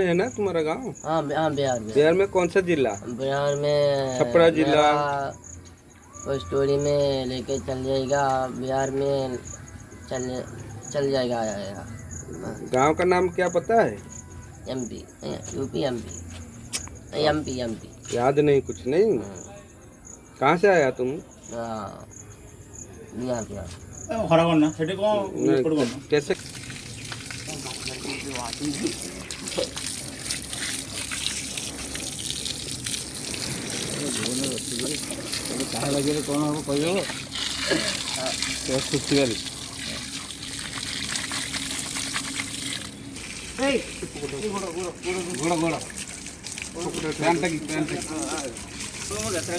है ना तुम्हारा गांव? हाँ हाँ, बिहार में। बिहार में कौन सा जिला? बिहार में छपरा जिला। कोई स्टोरी में लेके चल जाएगा, बिहार में चल चल जाएगा आएगा। गांव का नाम क्या पता है? MP, UP, MP, MP, MP. याद नहीं, कुछ नहीं। कहाँ से आया तुम? बिहार, बिहार। कैसे? कहा लगे कौन हम कह खुशियारी गोड़ गोड़ पैंट पैंट यात्रा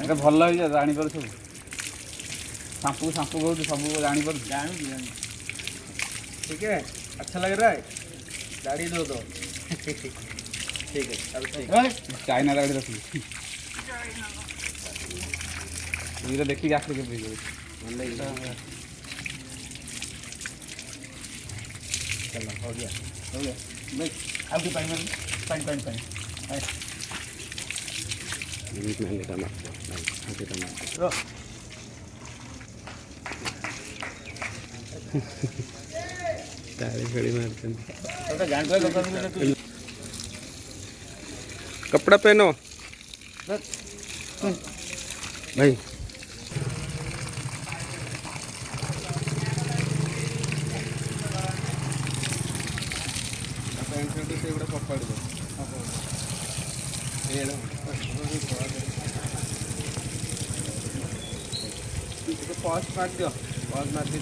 कर भल लगे जापर सब सांपू सांपू बहुत सब जापर जानू ठीक है। अच्छा लग रहा है, गाड़ी दो दो ठीक है। अब चाइना गाड़ी रखी ये देखिए आखिर के चलो हो गया भाई। अब पानी पानी पानी पानी कपड़ा पहनो भाई। पॉज मार दो, पॉज मार दी।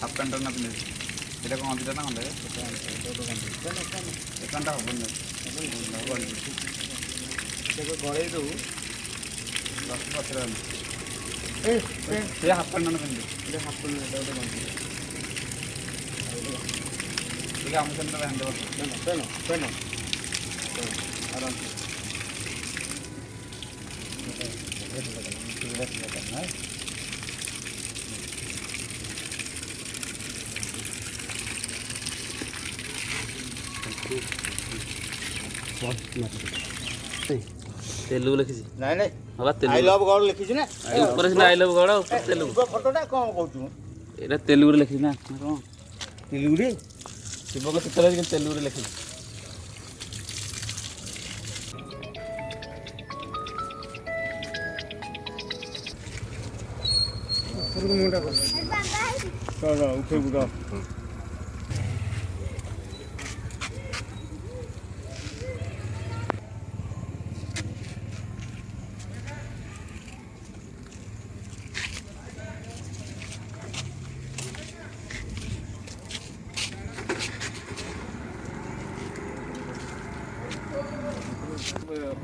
हाफ पैंट ना पिंधे ये कौन दिटा ना खंडे एकांटा हम गड़े दू दस पचर हाफ पैंट ना पिंधे हाफ पैंट आम पेन आराम तेलुगु लिखी नहीं नहीं हवा आई लव गॉड लिखी ना ऊपर से आई लव गॉड ऊपर तेलुगु फोटोटा कौन कहूँ एटा तेलुगु लिखी ना कौन तेलुगु रे शिव को चित्र लेकिन तेलुगु लिखी चलो उठे बुढ़ा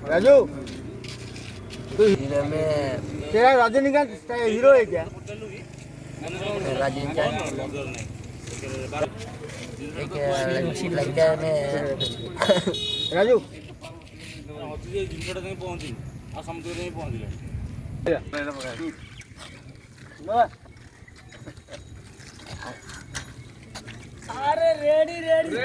राजू हीरो में तेरा रजनीकांत हीरो है क्या? रजनीकांत एक लड़का में राजू अरे रेडी रेडी